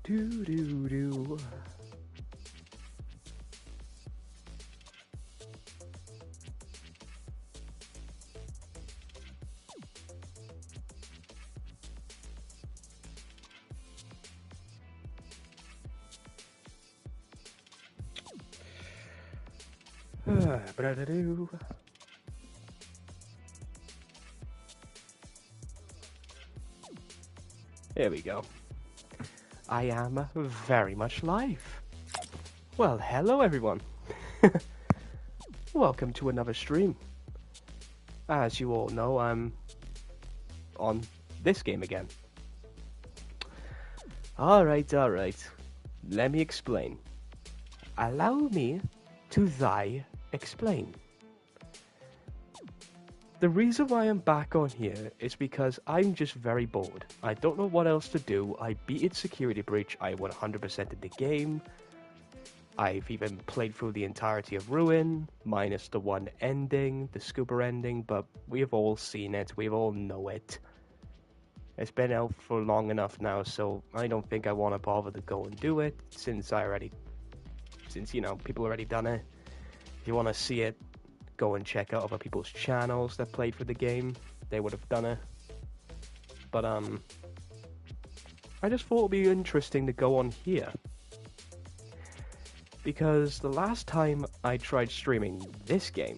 Do do do. Ba-da-da-doo. There we go. I am very much live. Well, hello everyone. Welcome to another stream. As you all know, I'm on this game again. Alright. Let me explain. Allow me to explain. The reason why I'm back on here is because I'm just very bored. I don't know what else to do. I beat Security Breach. I 100%ed the game. I've even played through the entirety of Ruin, minus the one ending, the scuba ending, but we have all seen it. We all know it. It's been out for long enough now, so I don't think I want to bother to go and do it, since people already done it. If you want to see it, go and check out other people's channels that played for the game. They would have done it. But I just thought it would be interesting to go on here. Because the last time I tried streaming this game,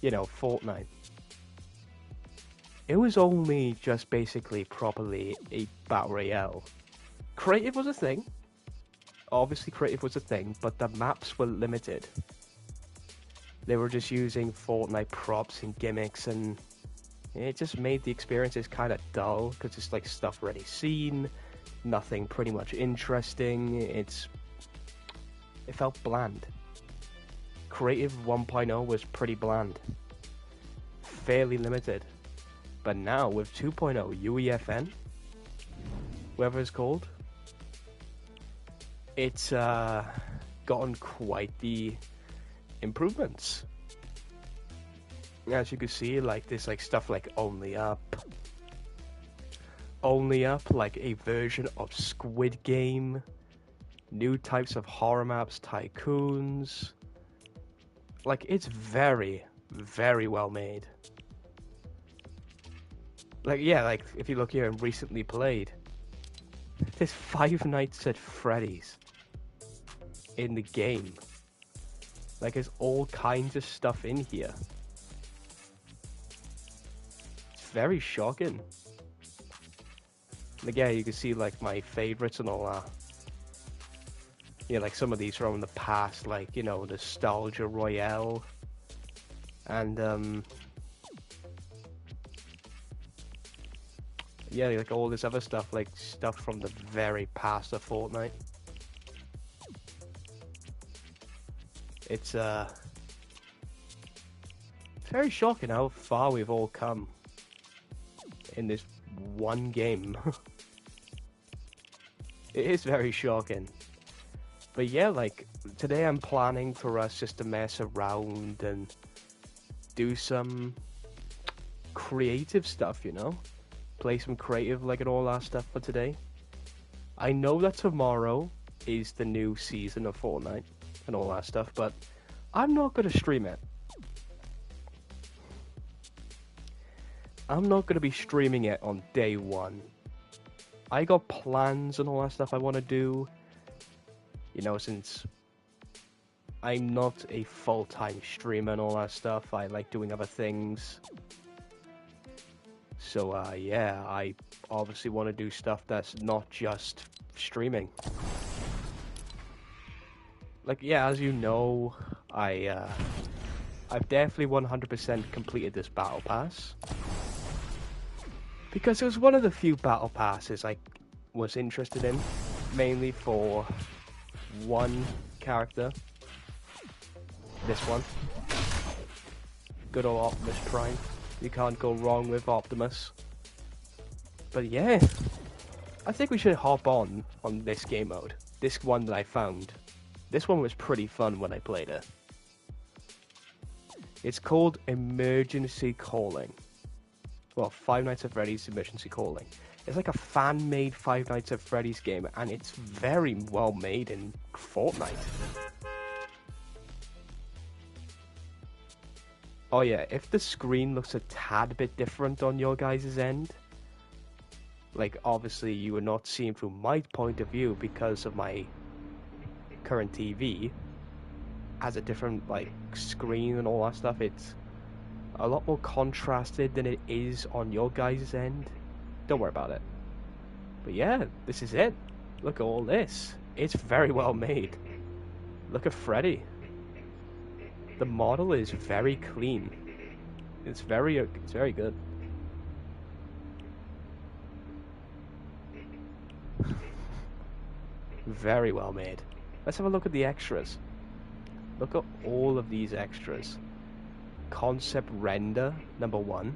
Fortnite, it was only just basically properly a battle royale. Creative was a thing. Obviously creative was a thing, but the maps were limited. They were just using Fortnite props and gimmicks, and it just made the experiences kind of dull, because it's like stuff already seen, nothing pretty much interesting. It felt bland. Creative 1.0 was pretty bland. Fairly limited. But now with 2.0 UEFN, whatever it's called, it's gotten quite the improvements. As you can see, like there's like stuff like Only Up, like a version of Squid Game, new types of horror maps, tycoons. Like, it's very, very well made. Like, yeah, like if you look here and recently played, there's 5 Nights at Freddy's in the game. Like, there's all kinds of stuff in here. It's very shocking. Like, yeah, you can see, like, my favorites and all that. Yeah, like, some of these from the past, like, Nostalgia Royale. And, yeah, like, all this other stuff, like, stuff from the very past of Fortnite. It's very shocking how far we've all come in this one game. It is very shocking. But yeah, like, today I'm planning for us just to mess around and do some creative stuff, Play some creative, like, and all that stuff for today. I know that tomorrow is the new season of Fortnite and all that stuff, but I'm not going to stream it. I'm not going to be streaming it on day one. I got plans and all that stuff I want to do, since I'm not a full-time streamer and all that stuff. I like doing other things. So, yeah, I obviously want to do stuff that's not just streaming. Like, yeah, as you know, I've definitely 100% completed this battle pass. Because it was one of the few battle passes I was interested in, mainly for one character. This one. Good old Optimus Prime. You can't go wrong with Optimus. But yeah, I think we should hop on this game mode. This one that I found. This one was pretty fun when I played it. It's called Emergency Calling. Well, 5 Nights at Freddy's Emergency Calling. It's like a fan-made Five Nights at Freddy's game, and it's very well made in Fortnite. Oh yeah, if the screen looks a tad bit different on your guys' end, like obviously you are not seeing through my point of view because of my current TV has a different like screen and all that stuff. It's a lot more contrasted than it is on your guys' end. Don't worry about it. But yeah, this is it. Look at all this. It's very well made. Look at Freddy. The model is very clean. It's very good. Very well made. Let's have a look at the extras. Look at all of these extras. Concept render #1.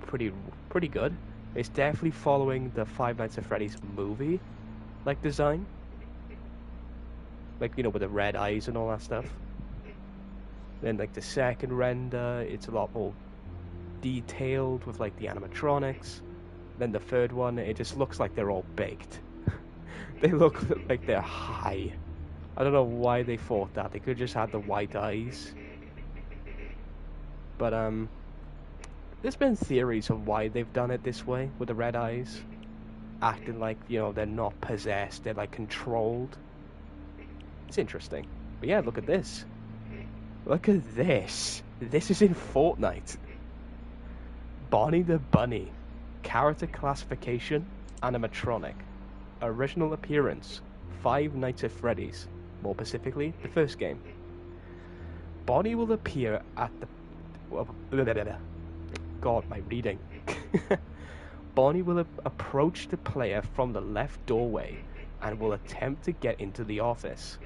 Pretty good. It's definitely following the Five Nights at Freddy's movie like design. Like, you know, with the red eyes and all that stuff. Then like the second render, it's a lot more detailed with like the animatronics. Then the third one, it just looks like they're all baked. They look like they're high. I don't know why they thought that. They could have just had the white eyes. But there's been theories on why they've done it this way with the red eyes, acting like, you know, they're not possessed, they're like controlled. It's interesting. But yeah, look at this. Look at this. This is in Fortnite. Bonnie the Bunny. Character classification, animatronic. Original appearance, Five Nights at Freddy's. More specifically, the first game. Bonnie will appear at the... God, my reading. Bonnie will approach the player from the left doorway and will attempt to get into the office.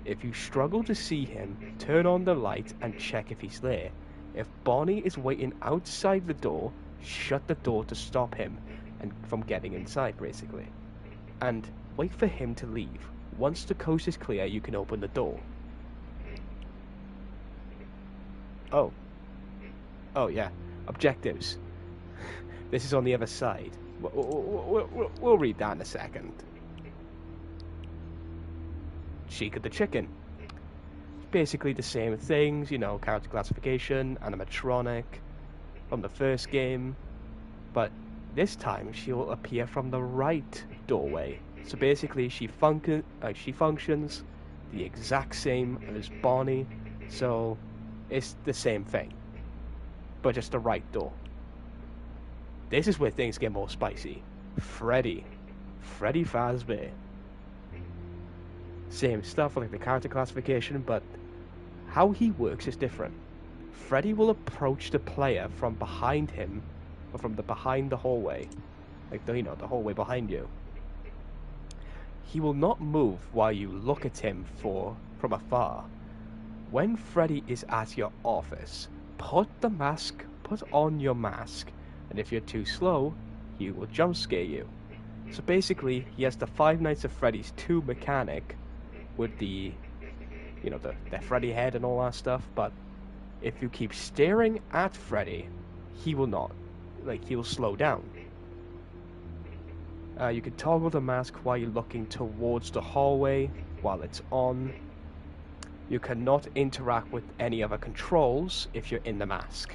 If you struggle to see him, turn on the light and check if he's there. If Bonnie is waiting outside the door, shut the door to stop him and from getting inside, basically. And wait for him to leave. Once the coast is clear, you can open the door. Oh. Oh, yeah. Objectives. This is on the other side. We'll read that in a second. Cheek of the Chicken. Basically the same things, you know, character classification, animatronic, from the first game. But this time she will appear from the right doorway. So basically she functions the exact same as Bonnie. So it's the same thing, but just the right door. This is where things get more spicy. Freddy Fazbear. Same stuff like the character classification, but how he works is different. Freddy will approach the player from behind him, or from behind the hallway, like the hallway behind you. He will not move while you look at him from afar. When Freddy is at your office, put on your mask, and if you're too slow, he will jump scare you. So basically, he has the Five Nights at Freddy's 2 mechanic with the Freddy head and all that stuff, but if you keep staring at Freddy, he will not. He'll slow down. You can toggle the mask while you're looking towards the hallway while it's on. You cannot interact with any other controls if you're in the mask.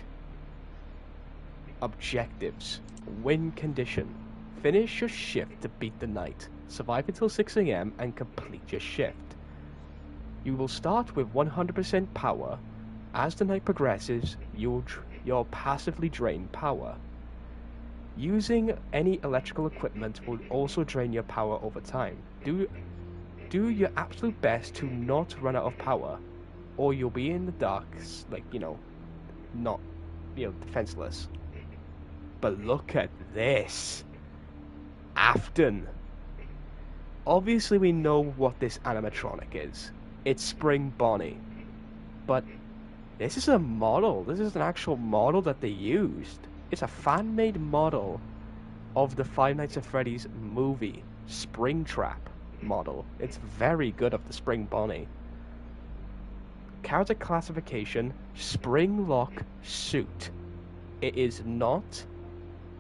Objectives. Win condition. Finish your shift to beat the night. Survive until 6 AM and complete your shift. You will start with 100% power. As the night progresses, you'll passively drain power. Using any electrical equipment will also drain your power over time. Do your absolute best to not run out of power, or you'll be in the dark, defenseless. But look at this. Afton. Obviously we know what this animatronic is. It's Spring Bonnie. But this is a model. This is an actual model that they used. It's a fan-made model of the Five Nights at Freddy's movie, Springtrap model. It's very good of the Spring Bonnie. Character classification, Spring Lock Suit. It is not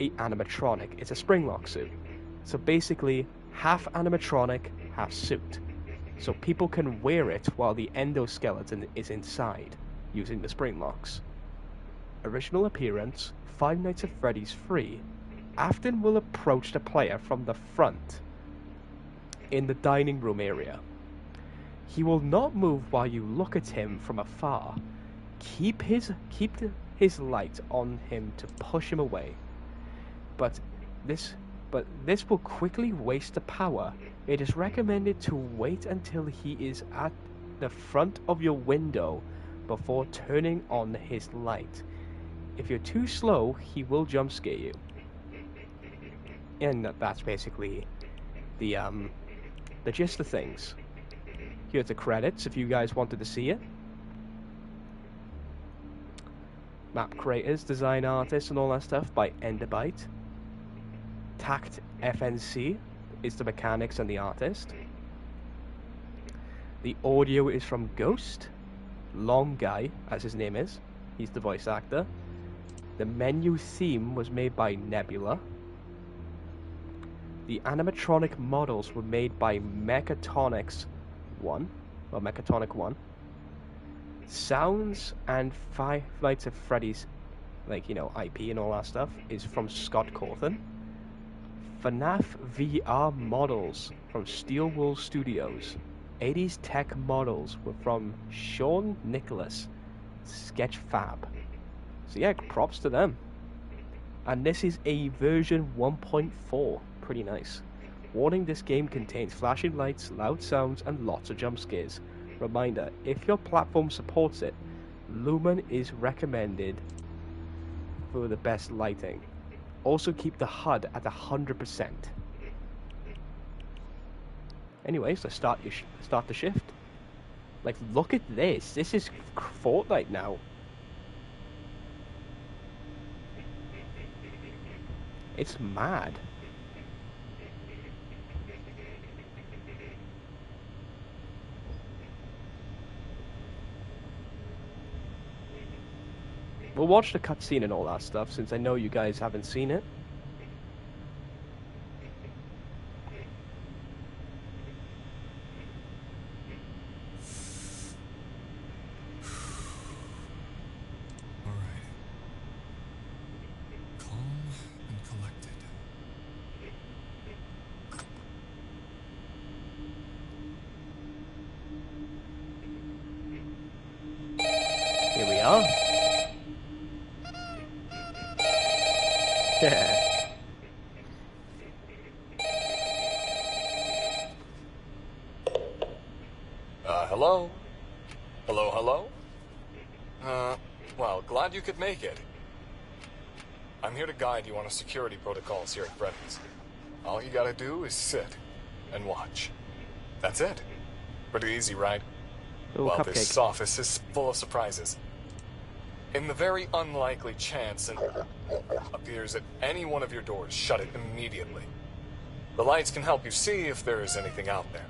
a animatronic. It's a Springlock suit. So basically, half animatronic, half suit. So people can wear it while the endoskeleton is inside, using the Springlocks. Original appearance, Five Nights at Freddy's 3. Afton will approach the player from the front in the dining room area. He will not move while you look at him from afar. Keep his light on him to push him away. But this will quickly waste the power. It is recommended to wait until he is at the front of your window before turning on his light. If you're too slow, he will jump scare you. And that's basically the gist of things. Here's the credits if you guys wanted to see it. Map creators, design artists, and all that stuff by Enderbyte. Tact FNC is the mechanics and the artist. The audio is from Ghost. Long Guy, as his name is. He's the voice actor. The menu theme was made by Nebula. The animatronic models were made by Mechatronics 1. Well, Mechatronic 1. Sounds and Five Nights at Freddy's, like, you know, IP and all that stuff, is from Scott Cawthon. FNAF VR models from Steel Wool Studios. 80s tech models were from Sean Nicholas, Sketchfab. So yeah, props to them. And this is a version 1.4. Pretty nice. Warning, this game contains flashing lights, loud sounds, and lots of jump scares. Reminder, if your platform supports it, Lumen is recommended for the best lighting. Also keep the HUD at 100%. Anyways, let's start the shift. Like, look at this. This is Fortnite now. It's mad. We'll watch the cutscene and all that stuff, since I know you guys haven't seen it. Alright. Calm and collected. Here we are. Yeah. Hello? Hello? Well, glad you could make it. I'm here to guide you on our security protocols here at Freddy's. All you gotta do is sit and watch. That's it. Pretty easy, right? Little Well, cupcake. this office is full of surprises. In the very unlikely chance it appears that any one of your doors, shut it immediately. The lights can help you see if there is anything out there.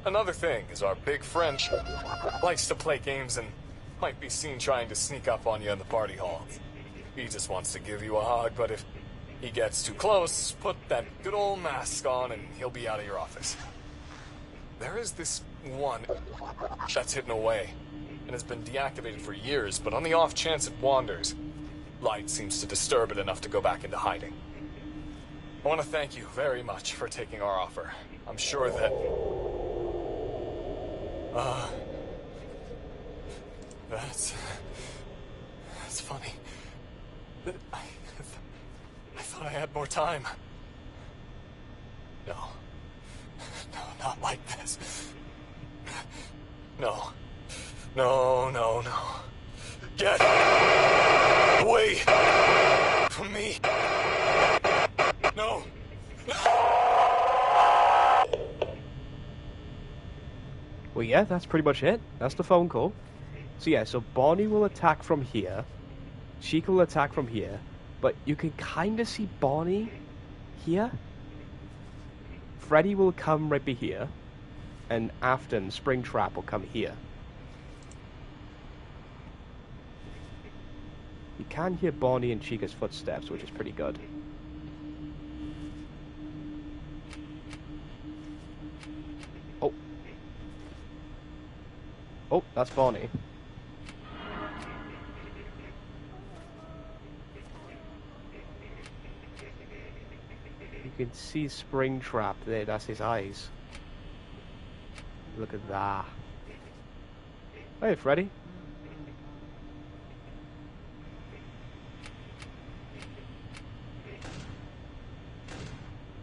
Another thing is our big friend likes to play games and might be seen trying to sneak up on you in the party hall. He just wants to give you a hug, but if he gets too close, put that good old mask on and he'll be out of your office. There is this one that's hidden away and has been deactivated for years, but on the off chance it wanders, light seems to disturb it enough to go back into hiding. I want to thank you very much for taking our offer. I'm sure that... That's funny. I thought I had more time. No, not like this. No. Get away from me. No. Well, yeah, that's pretty much it. That's the phone call. So yeah, so Bonnie will attack from here. Sheik will attack from here. But you can kind of see Bonnie here. Freddy will come right be here. And Afton, Springtrap, will come here. You You can hear Bonnie and Chica's footsteps, which is pretty good. Oh. Oh, that's Bonnie. You can see Springtrap there, that's his eyes. Look at that. Hey, Freddy.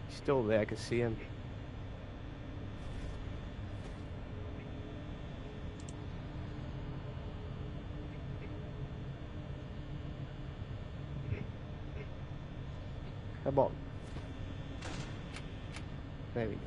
He's still there, I can see him. Come on. There we go.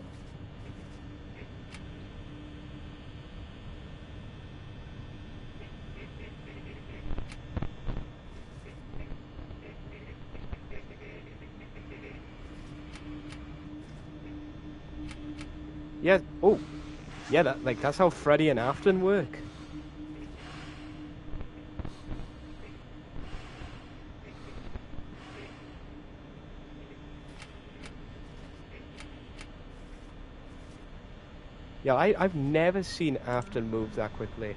Yeah, oh, yeah, that's how Freddy and Afton work. Yeah, I've never seen Afton move that quickly.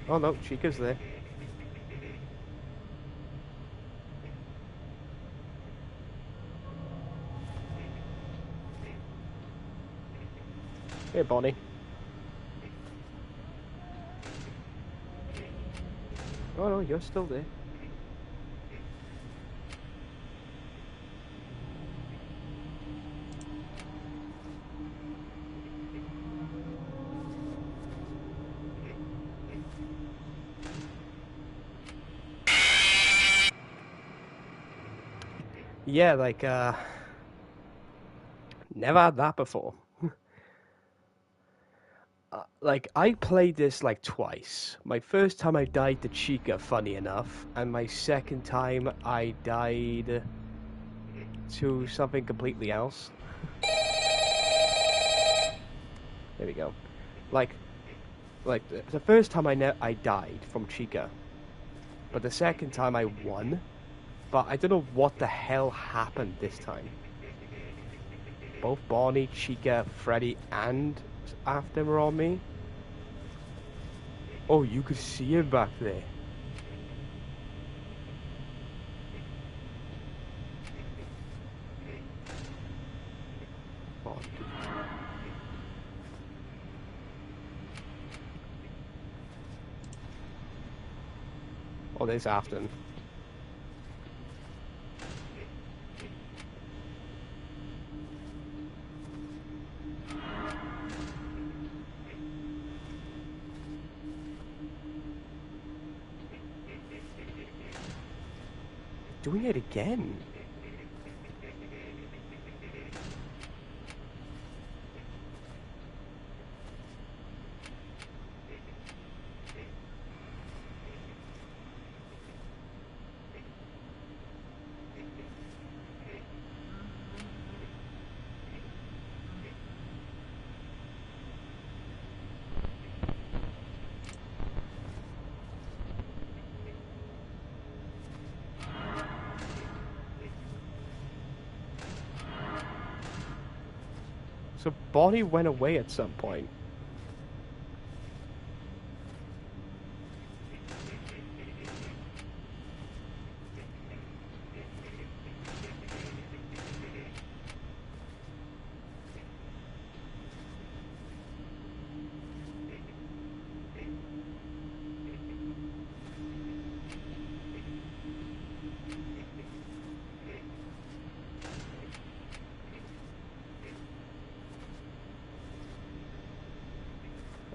Oh no, Chica's there. Hey, Bonnie. Oh no, you're still there. Yeah, like, never had that before. Like, I played this like twice. My first time I died to Chica, funny enough, and my second time I died to something completely else. There we go. Like the first time I died from Chica, but the second time I won. But I don't know what the hell happened this time. Both Bonnie, Chica, Freddy, and Afton were on me. Oh, you could see him back there. Oh, oh, there's Afton. Doing it again. So Bonnie went away at some point.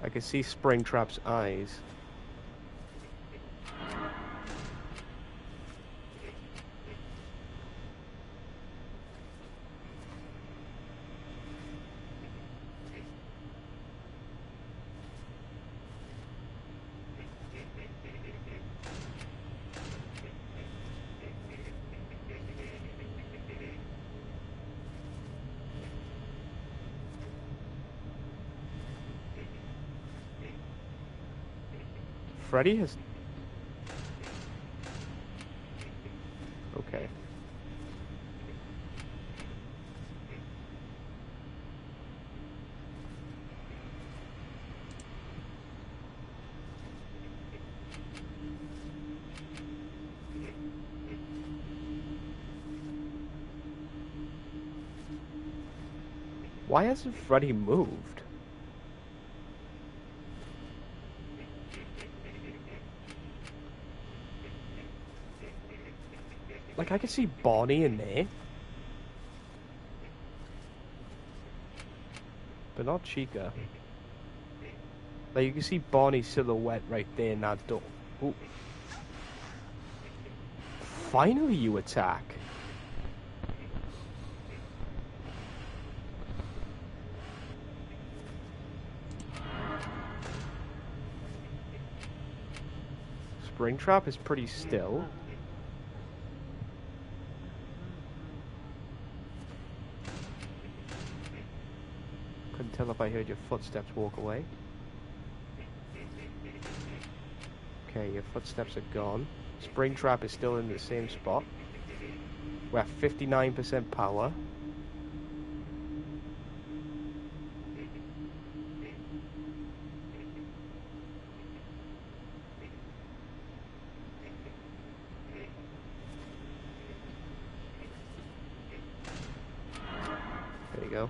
I can see Springtrap's eyes. Freddy has... Okay. Why hasn't Freddy moved? Like, I can see Bonnie in there. But not Chica. Like, you can see Bonnie's silhouette right there in that door. Ooh. Finally you attack. Springtrap is pretty still. Couldn't tell if I heard your footsteps walk away. Okay, your footsteps are gone. Springtrap is still in the same spot. We're at 59% power. There you go.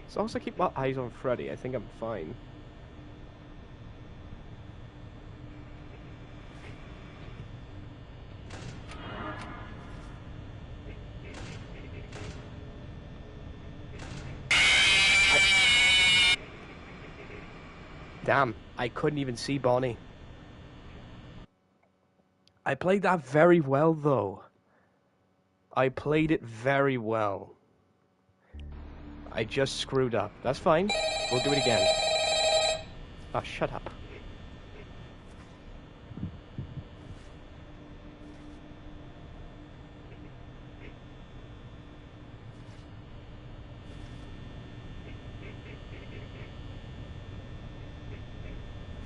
As long as I keep my eyes on Freddy, I think I'm fine. Damn, I couldn't even see Bonnie. I played that very well, though. I played it very well. I just screwed up. That's fine. We'll do it again. Ah, shut up.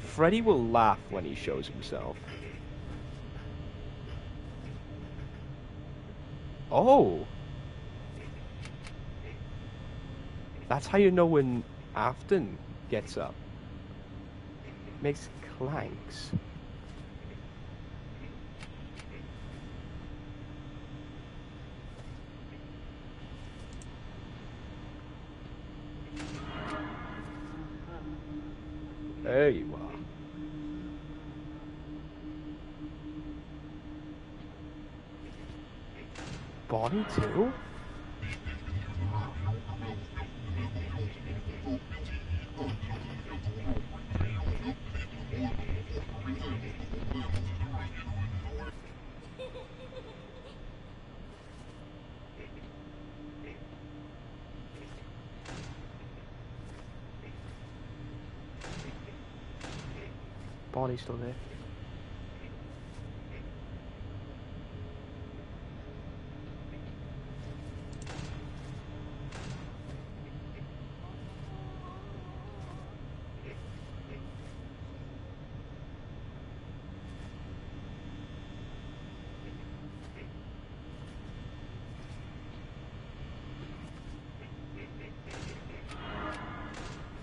Freddy will laugh when he shows himself. Oh! That's how you know when Afton gets up. Makes clanks. There you are. Bonnie too? Bonnie's still there.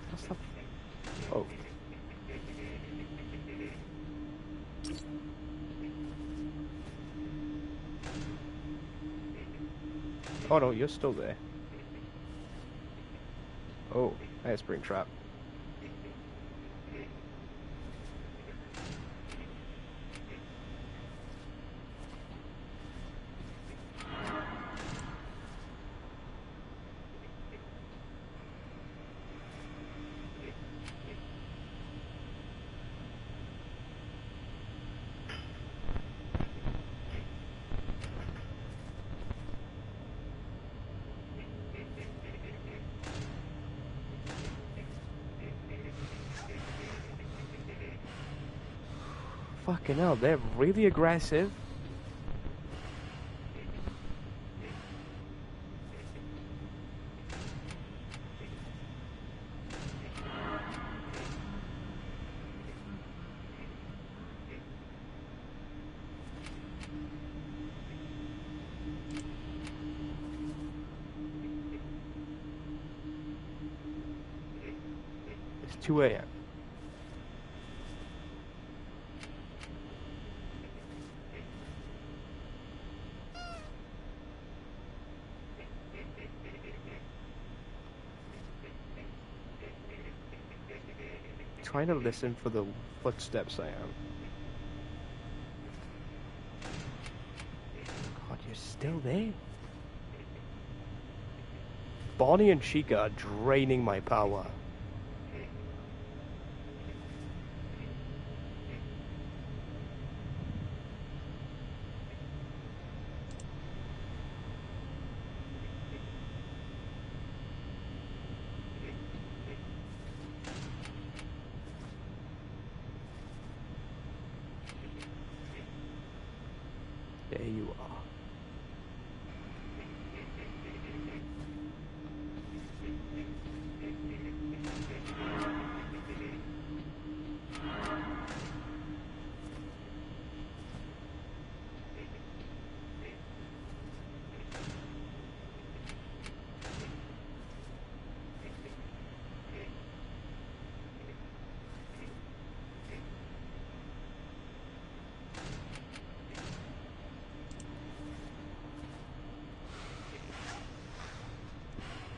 What's that? Oh. Oh no, you're still there. Oh, that's Springtrap. Fucking hell, they're really aggressive. 2 a.m. Trying to listen for the footsteps I am. God, you're still there? Bonnie and Chica are draining my power. There you are.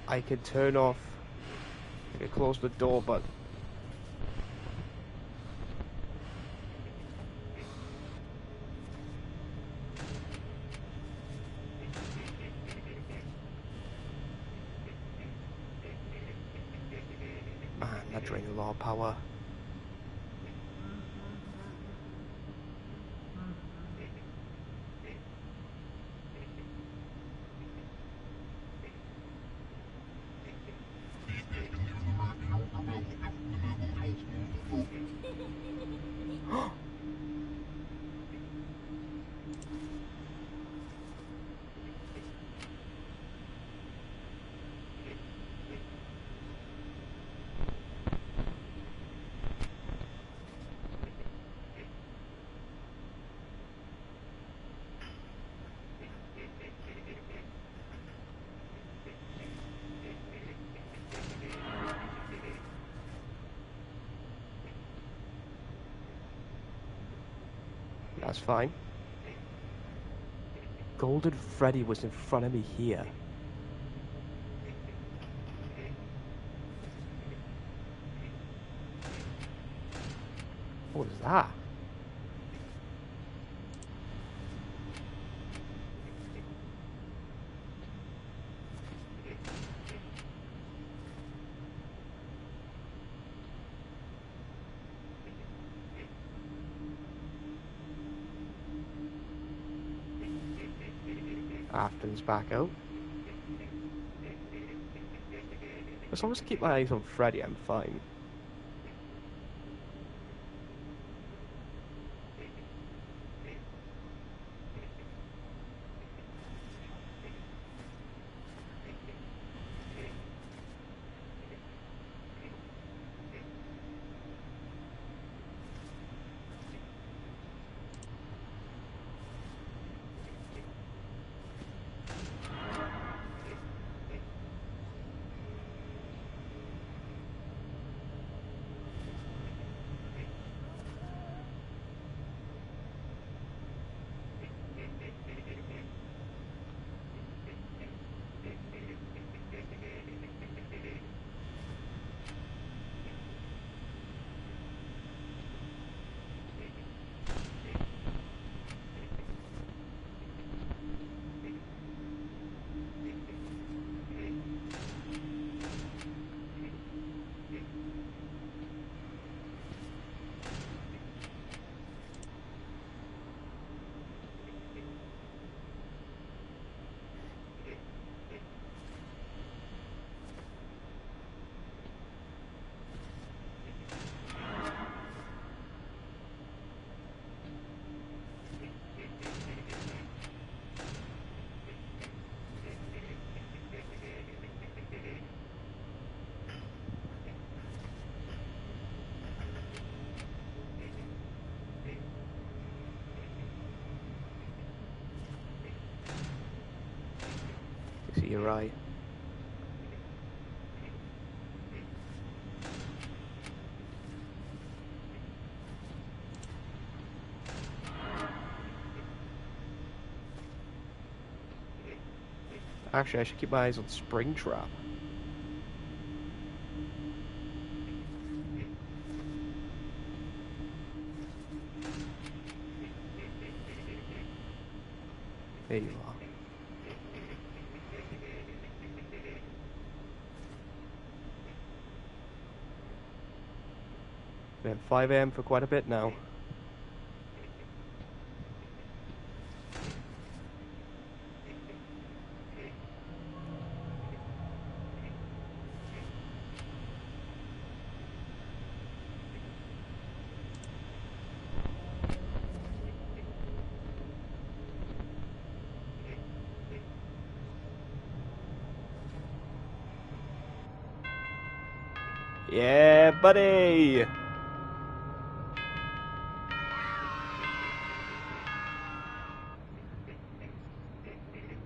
I can turn off. I can close the door, but man, that drained a lot of power. That's fine. Golden Freddy was in front of me here. What was that? Afton's back out. As long as I keep my eyes on Freddy, I'm fine. So you're right. Actually, I should keep my eyes on Springtrap. There you are. Been 5 AM for quite a bit now. Yeah, buddy!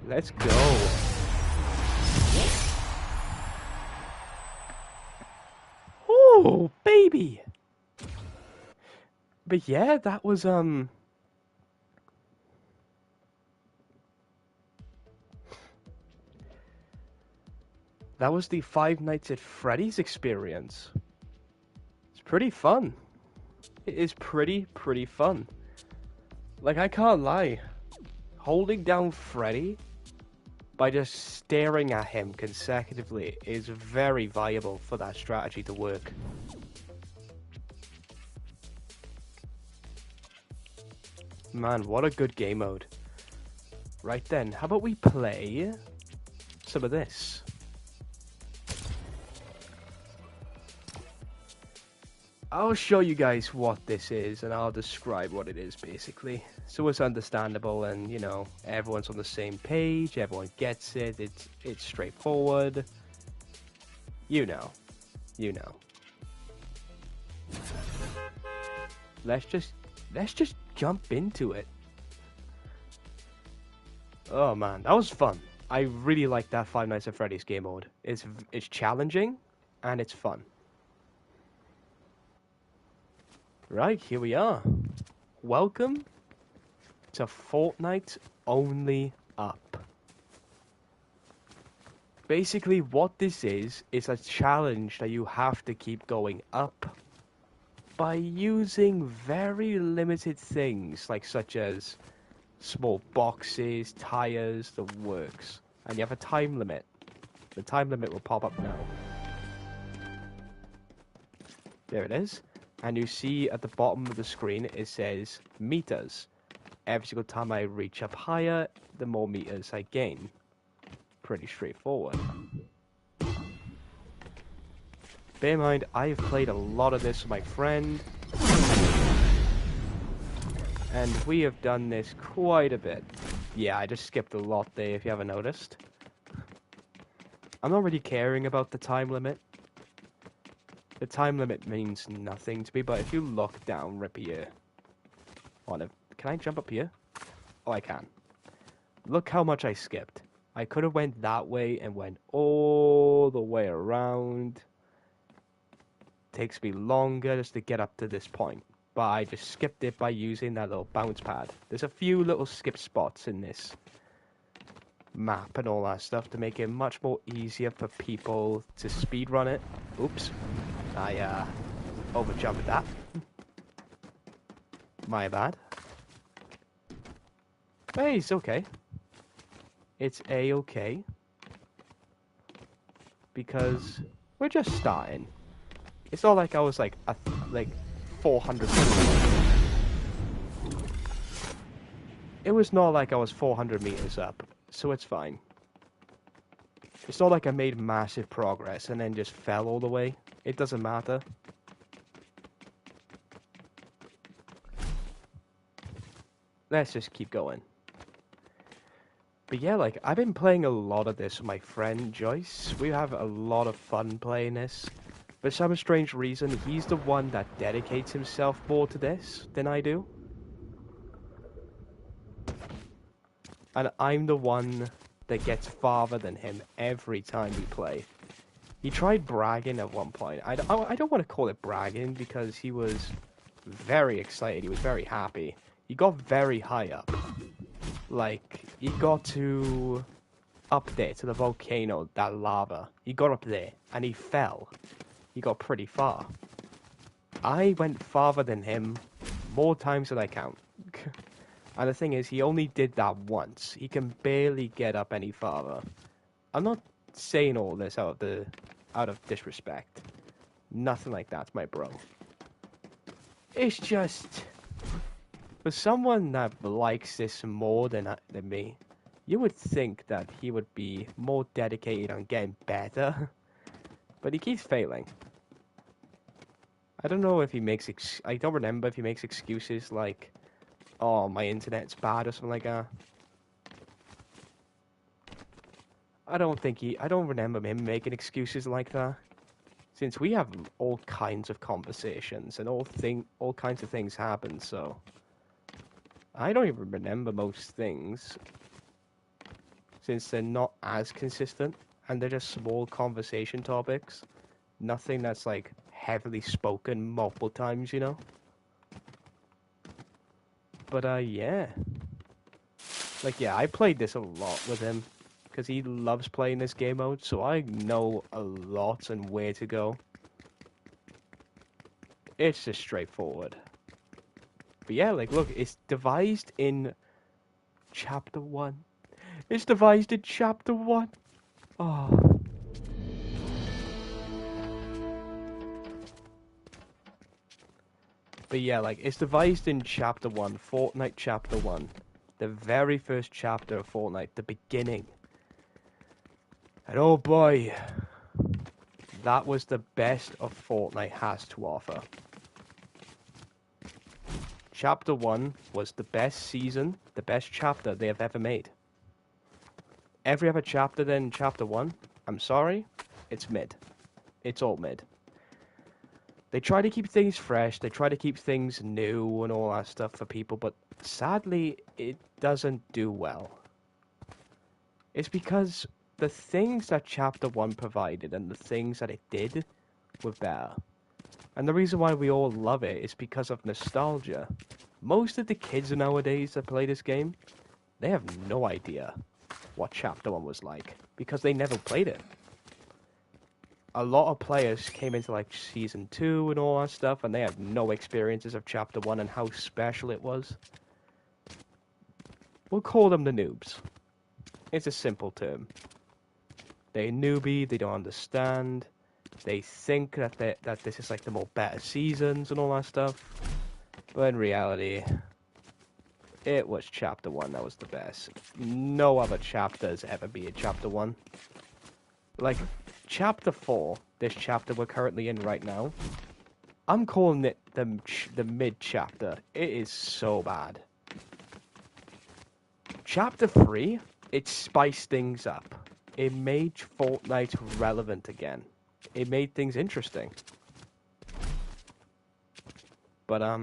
Let's go. Oh, baby! But yeah, that was, that was the Five Nights at Freddy's experience. It's pretty fun. It is pretty fun. Like, I can't lie. Holding down Freddy by just staring at him consecutively is very viable for that strategy to work. Man, what a good game mode. Right then, how about we play some of this? I'll show you guys what this is, and I'll describe what it is, basically. So it's understandable, and, you know, everyone's on the same page, everyone gets it, it's straightforward. You know. You know. Let's just jump into it. Oh man, that was fun. I really like that Five Nights at Freddy's game mode. It's challenging, and it's fun. Right, here we are. Welcome to Fortnite Only Up. Basically, what this is a challenge that you have to keep going up by using very limited things, like such as small boxes, tires, the works. And you have a time limit. The time limit will pop up now. There it is. And you see at the bottom of the screen, it says meters. Every single time I reach up higher, the more meters I gain. Pretty straightforward. Bear in mind, I have played a lot of this with my friend. And we have done this quite a bit. Yeah, I just skipped a lot there if you haven't noticed. I'm not really caring about the time limit. The time limit means nothing to me, but if you look down right here... Can I jump up here? Oh, I can. Look how much I skipped. I could have went that way and went all the way around. Takes me longer just to get up to this point. But I just skipped it by using that little bounce pad. There's a few little skip spots in this map and all that stuff to make it much more easier for people to speedrun it. Oops. I overjumped that. My bad. Hey, it's okay. It's a-okay. Because we're just starting. It's not like I was like 400 meters. It was not like I was 400 meters up, so it's fine. It's not like I made massive progress and then just fell all the way. It doesn't matter. Let's just keep going. But yeah, like, I've been playing a lot of this with my friend Joyce. We have a lot of fun playing this. For some strange reason, he's the one that dedicates himself more to this than I do. And I'm the one that gets farther than him every time we play. He tried bragging at one point. I don't want to call it bragging because he was very excited. He was very happy. He got very high up. Like, he got to up there to the volcano, that lava. He got up there and he fell. He got pretty far. I went farther than him more times than I count. And the thing is, he only did that once. He can barely get up any farther. I'm not saying all this out of disrespect. Nothing like that, my bro. It's just, for someone that likes this more than me, you would think that he would be more dedicated on getting better, but he keeps failing. I don't know if he makes I don't remember if he makes excuses like, "Oh, my internet's bad" or something like that. I don't remember him making excuses like that. Since we have all kinds of conversations and all kinds of things happen, so I don't even remember most things. Since they're not as consistent and they're just small conversation topics. Nothing that's like heavily spoken multiple times, you know? But yeah. Like, yeah, I played this a lot with him because he loves playing this game mode, so I know a lot and where to go. It's just straightforward. But yeah, like, look, it's devised in Chapter 1. It's devised in Chapter 1. Oh. But yeah, like, it's devised in Chapter 1, Fortnite Chapter 1. The very first chapter of Fortnite, the beginning. And oh boy, that was the best of Fortnite has to offer. Chapter 1 was the best season, the best chapter they have ever made. Every other chapter than Chapter 1, I'm sorry, it's mid. It's all mid. They try to keep things fresh, they try to keep things new and all that stuff for people, but sadly, it doesn't do well. It's because the things that Chapter 1 provided and the things that it did were better. And the reason why we all love it is because of nostalgia. Most of the kids nowadays that play this game, they have no idea what Chapter 1 was like, because they never played it. A lot of players came into like Season 2 and all that stuff, and they had no experiences of Chapter 1 and how special it was. We'll call them the noobs. It's a simple term. They're newbie, they don't understand, they think that this is like the more better seasons and all that stuff, but in reality, it was Chapter 1 that was the best. No other chapters ever beat Chapter 1. Like, Chapter 4, this chapter we're currently in right now, I'm calling it the mid-chapter. It is so bad. Chapter 3, it spiced things up. It made Fortnite relevant again. It made things interesting. But,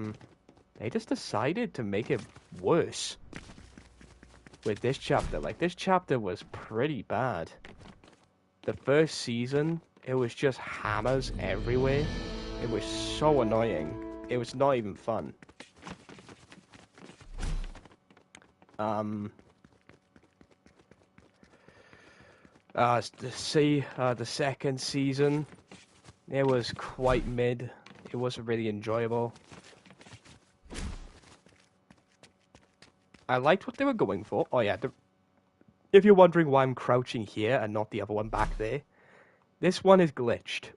they just decided to make it worse with this chapter. Like, this chapter was pretty bad. The first season, it was just hammers everywhere. It was so annoying. It was not even fun. The second season, it was quite mid. It wasn't really enjoyable. I liked what they were going for. Oh yeah, if you're wondering why I'm crouching here and not the other one back there, this one is glitched.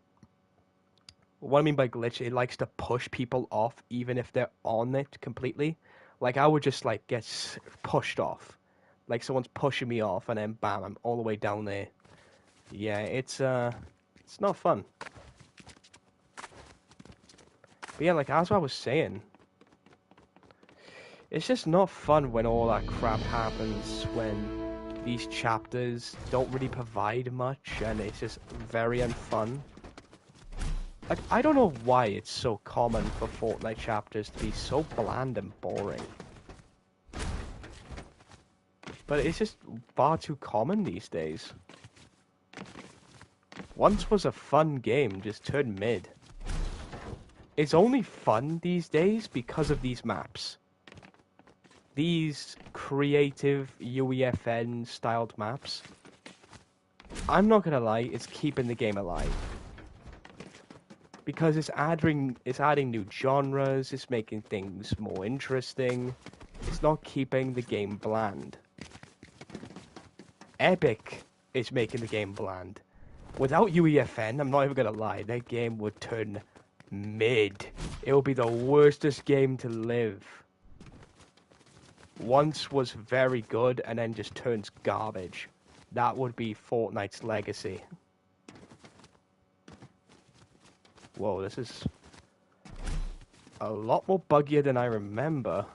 What I mean by glitch, it likes to push people off even if they're on it completely. Like, I would just, like, get pushed off. Like, someone's pushing me off, and then bam, I'm all the way down there. Yeah, it's not fun. But yeah, like, as I was saying, it's just not fun when all that crap happens, when these chapters don't really provide much, and it's just very unfun. Like, I don't know why it's so common for Fortnite chapters to be so bland and boring. But it's just far too common these days. Once was a fun game, just turned mid. It's only fun these days because of these maps. These creative UEFN styled maps. I'm not gonna lie, it's keeping the game alive. Because it's adding new genres, it's making things more interesting. It's not keeping the game bland. Epic is making the game bland. Without UEFN, I'm not even gonna lie, that game would turn mid. It would be the worstest game to live. Once was very good and then just turns garbage. That would be Fortnite's legacy. Whoa, this is a lot more buggier than I remember.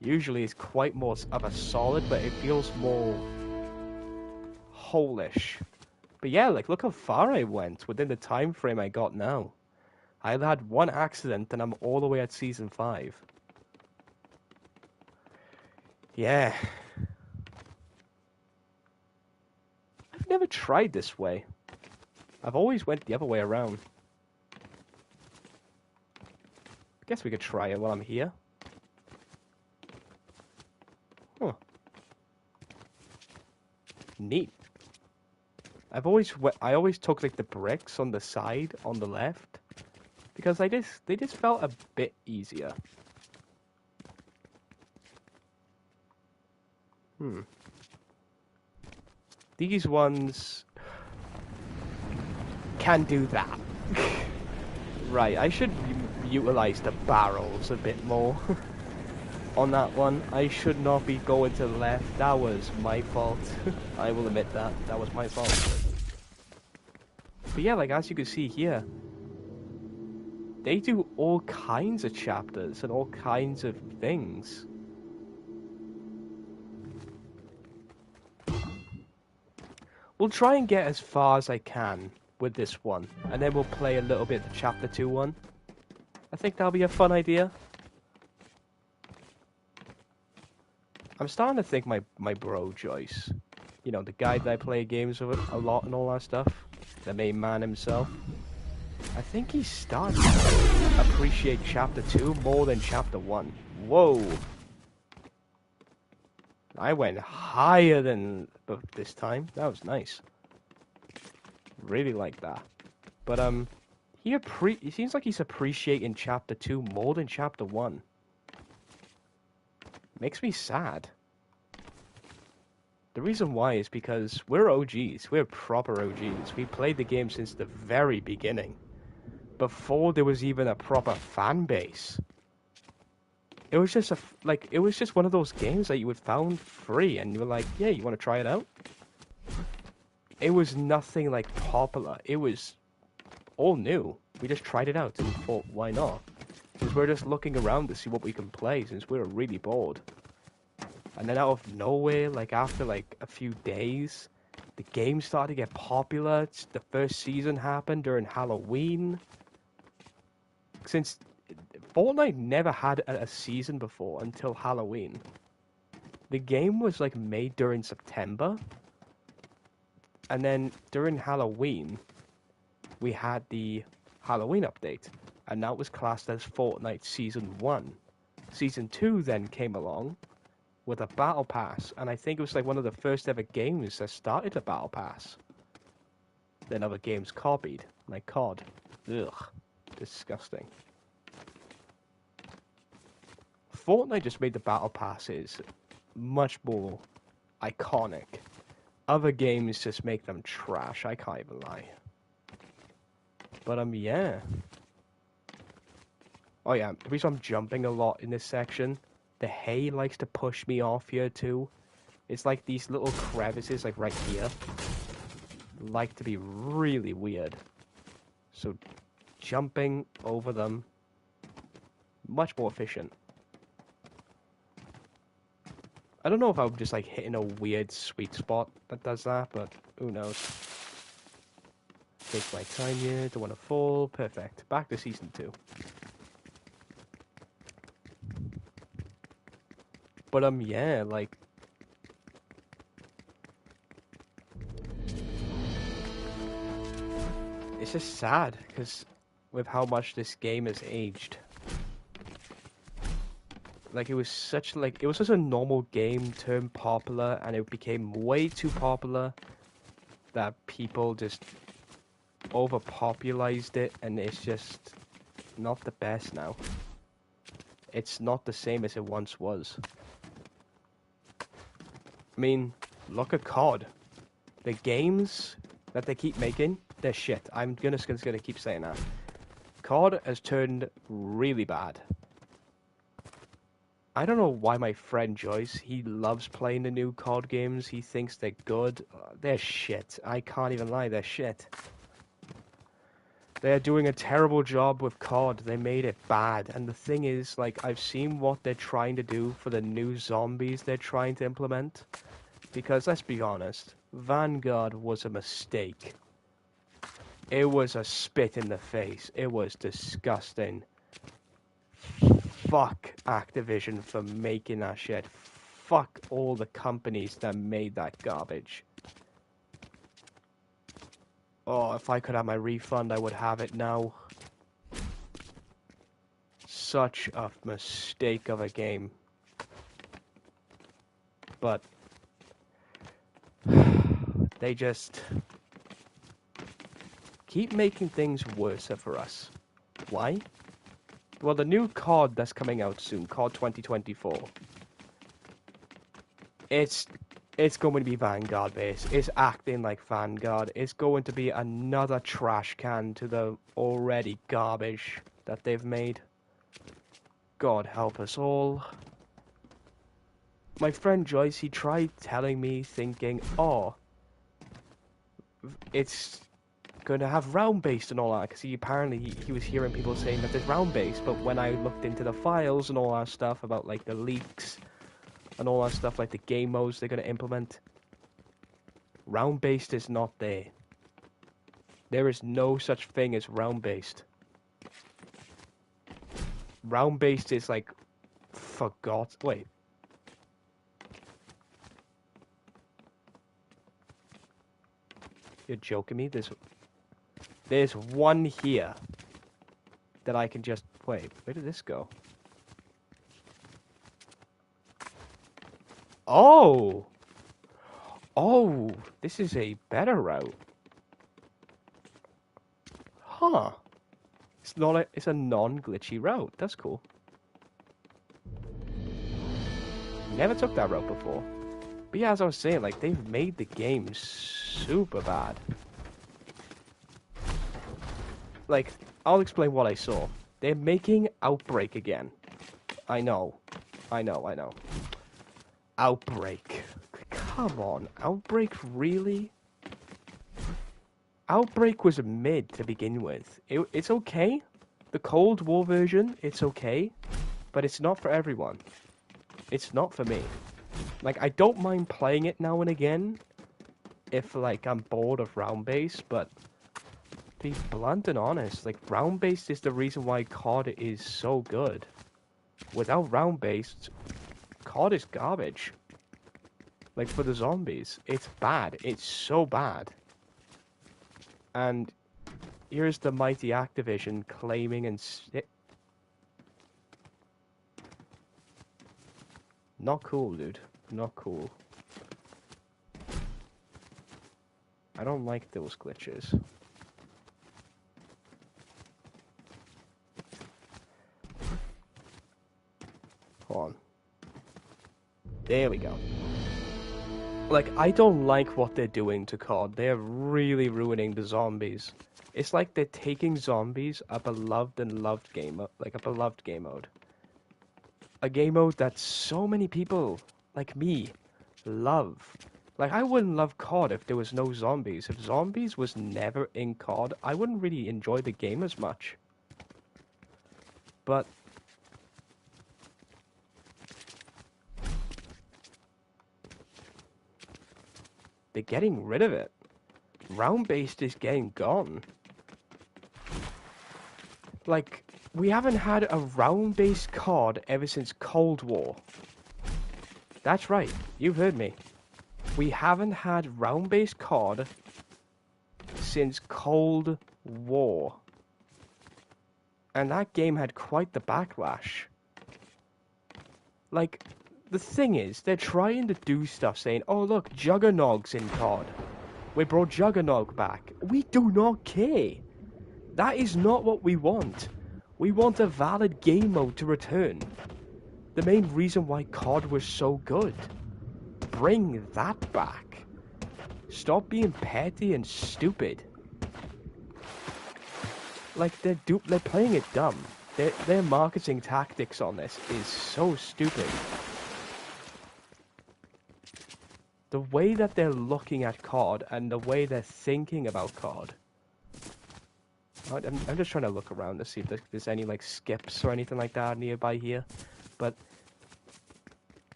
Usually it's quite more of a solid, but it feels more whole-ish. But yeah, like, look how far I went within the time frame I got now. I had one accident and I'm all the way at Season 5. Yeah. I've never tried this way. I've always went the other way around. I guess we could try it while I'm here. Huh. Neat. I always took like the bricks on the side on the left because they just felt a bit easier. These ones can do that. Right, I should utilize the barrels a bit more on that one. I should not be going to the left. That was my fault. I will admit that. That was my fault. But yeah, like as you can see here, they do all kinds of chapters and all kinds of things. We'll try and get as far as I can with this one, and then we'll play a little bit of the Chapter 2 one. I think that'll be a fun idea. I'm starting to think my bro Joyce, you know, the guy that I play games with a lot and all that stuff, the main man himself, I think he's starting to appreciate Chapter 2 more than Chapter 1. Whoa! I went higher than this time. That was nice. Really like that. But he seems like he's appreciating Chapter 2 more than Chapter 1. Makes me sad. The reason why is because we're OGs. We're proper OGs. We played the game since the very beginning. Before there was even a proper fan base. It was just it was just one of those games that you would found free and you were like, yeah, you want to try it out? It was nothing like popular. It was all new. We just tried it out and thought, why not? Because we're just looking around to see what we can play since we were really bored. And then out of nowhere, like after like a few days, the game started to get popular. The first season happened during Halloween. Since Fortnite never had a season before until Halloween. The game was like made during September. And then during Halloween, we had the Halloween update. And that was classed as Fortnite Season 1. Season 2 then came along with a Battle Pass. And I think it was like one of the first ever games that started a Battle Pass. Then other games copied, like COD. Ugh, disgusting. Fortnite just made the Battle Passes much more iconic. Other games just make them trash, I can't even lie. But yeah. Oh yeah, the reason I'm jumping a lot in this section, the hay likes to push me off here too. It's like these little crevices, like right here, like to be really weird. So jumping over them, much more efficient. I don't know if I'm just like hitting a weird sweet spot that does that, but who knows. Take my time here, don't want to fall. Perfect. Back to Season 2. But yeah, like it's just sad because with how much this game has aged. Like it was such a normal game turned popular and it became way too popular that people just overpopularized it, and it's just not the best now. It's not the same as it once was. I mean, look at COD. The games that they keep making, they're shit. I'm just gonna keep saying that. COD has turned really bad. I don't know why my friend Joyce, he loves playing the new COD games. He thinks they're good. They're shit. I can't even lie, they're shit. They're doing a terrible job with COD. They made it bad. And the thing is, like, I've seen what they're trying to do for the new zombies they're trying to implement. Because, let's be honest, Vanguard was a mistake. It was a spit in the face. It was disgusting. Fuck Activision for making that shit. Fuck all the companies that made that garbage. Oh, if I could have my refund, I would have it now. Such a mistake of a game. But they just keep making things worse for us. Why? Well, the new COD that's coming out soon, COD 2024, it's going to be Vanguard based. It's acting like Vanguard. It's going to be another trash can to the already garbage that they've made. God help us all. My friend Joyce, he tried telling me, thinking, oh, it's going to have round-based and all that, because he was hearing people saying that there's round-based, but when I looked into the files and all that stuff about, like, the leaks and all that stuff, like the game modes they're going to implement, round-based is not there. There is no such thing as round-based. Round-based is, like, wait. You're joking me? There's one here that I can just... Wait, where did this go? Oh! Oh, this is a better route. Huh. It's a non-glitchy route. That's cool. Never took that route before. But yeah, as I was saying, like, they've made the game super bad. Like, I'll explain what I saw. They're making Outbreak again. I know. Outbreak. Come on, Outbreak, really? Outbreak was mid to begin with. It's okay. The Cold War version, it's okay. But it's not for everyone. It's not for me. Like, I don't mind playing it now and again if, like, I'm bored of round-based, but to be blunt and honest, like, round-based is the reason why COD is so good. Without round-based, COD is garbage. Like, for the zombies, it's bad. It's so bad. And here's the mighty Activision claiming and... Not cool, dude. Not cool. I don't like those glitches. Hold on. There we go. Like, I don't like what they're doing to COD. They're really ruining the zombies. It's like they're taking zombies, a beloved and loved game, like a beloved game mode. A game mode that so many people, like me, love. Like, I wouldn't love COD if there was no zombies. If zombies was never in COD, I wouldn't really enjoy the game as much. But they're getting rid of it. Round-based is getting gone. Like, we haven't had a round-based COD ever since Cold War. That's right, you've heard me. We haven't had round-based COD since Cold War. And that game had quite the backlash. Like, the thing is, they're trying to do stuff saying, oh look, Juggernaut's in COD. We brought Juggernaut back. We do not care. That is not what we want. We want a valid game mode to return. The main reason why COD was so good. Bring that back. Stop being petty and stupid. Like, they're playing it dumb. Their marketing tactics on this is so stupid. The way that they're looking at COD and the way they're thinking about COD. I'm just trying to look around to see if there's any like skips or anything like that nearby here. But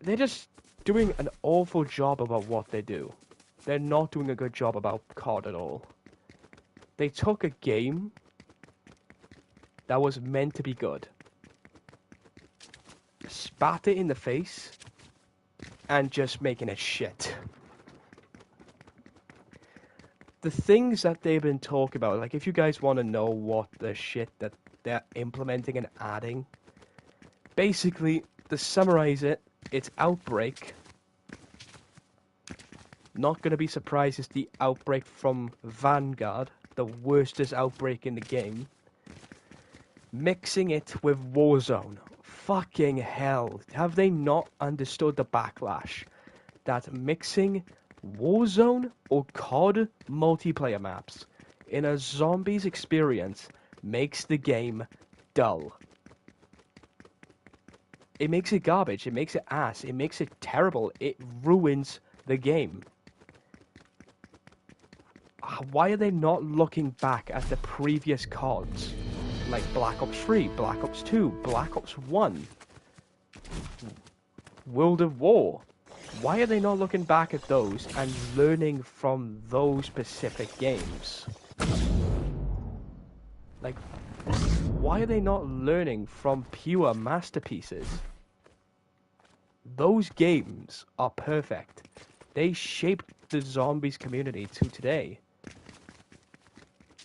they're just doing an awful job about what they do. They're not doing a good job about COD at all. They took a game that was meant to be good, spat it in the face, and just making it shit. The things that they've been talking about, like if you guys want to know what the shit that they're implementing and adding, basically, to summarize it, it's Outbreak. Not going to be surprised it's the Outbreak from Vanguard, the worstest Outbreak in the game. Mixing it with Warzone. Fucking hell. Have they not understood the backlash? That mixing Warzone or COD multiplayer maps in a zombies experience makes the game dull. It makes it garbage. It makes it ass. It makes it terrible. It ruins the game. Why are they not looking back at the previous CODs? Like Black Ops 3, Black Ops 2, Black Ops 1, World of War. Why are they not looking back at those and learning from those specific games? Like, why are they not learning from pure masterpieces? Those games are perfect. They shaped the zombies community to today.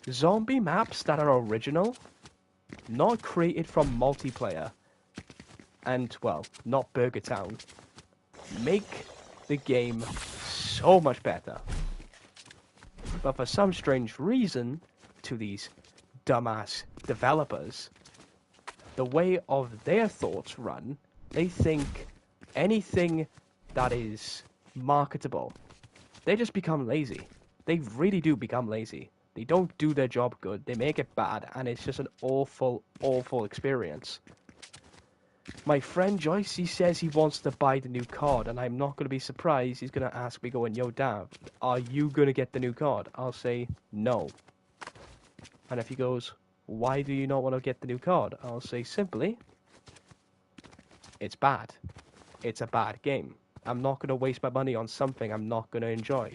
Zombie maps that are original, not created from multiplayer, and, well, not Burger Town, make the game so much better. But for some strange reason, to these dumbass developers, the way of their thoughts run, they think anything that is marketable, they just become lazy. They really do become lazy. They don't do their job good, they make it bad, and it's just an awful, awful experience. My friend Joyce, he says he wants to buy the new card, and I'm not going to be surprised. He's going to ask me going, yo, Dav, are you going to get the new card? I'll say, no. And if he goes, why do you not want to get the new card? I'll say, simply, it's bad. It's a bad game. I'm not going to waste my money on something I'm not going to enjoy.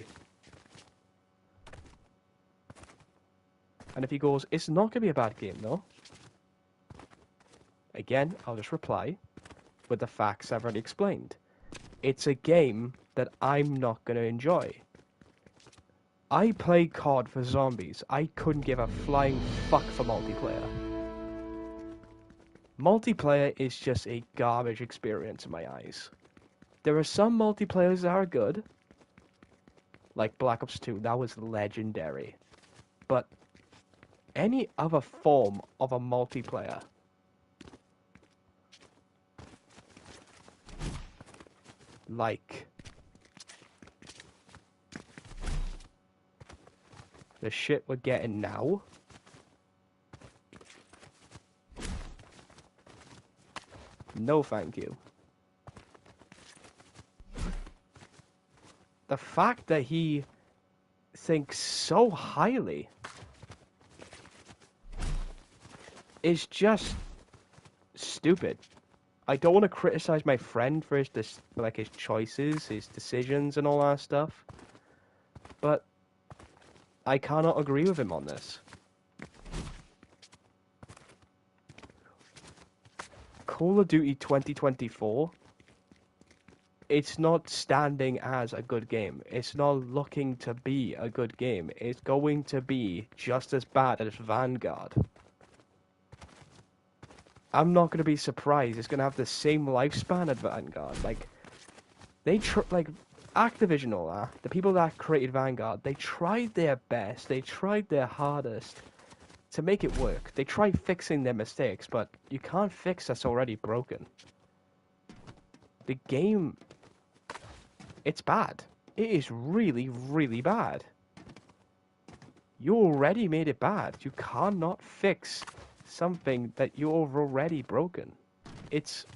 And if he goes, it's not going to be a bad game, though. Again, I'll just reply with the facts I've already explained. It's a game that I'm not going to enjoy. I play COD for zombies. I couldn't give a flying fuck for multiplayer. Multiplayer is just a garbage experience in my eyes. There are some multiplayers that are good. Like Black Ops 2, that was legendary. But any other form of a multiplayer, like the shit we're getting now, no thank you. The fact that he thinks so highly is just stupid. I don't want to criticize my friend for his choices, his decisions, and all that stuff, but I cannot agree with him on this. Call of Duty 2024, it's not standing as a good game. It's not looking to be a good game. It's going to be just as bad as Vanguard. I'm not going to be surprised. It's going to have the same lifespan as Vanguard. Like, Activision, all that, the people that created Vanguard, they tried their best, they tried their hardest to make it work. They tried fixing their mistakes, but you can't fix that's already broken. The game, it's bad. It is really, really bad. You already made it bad. You cannot fix something that you've already broken. It's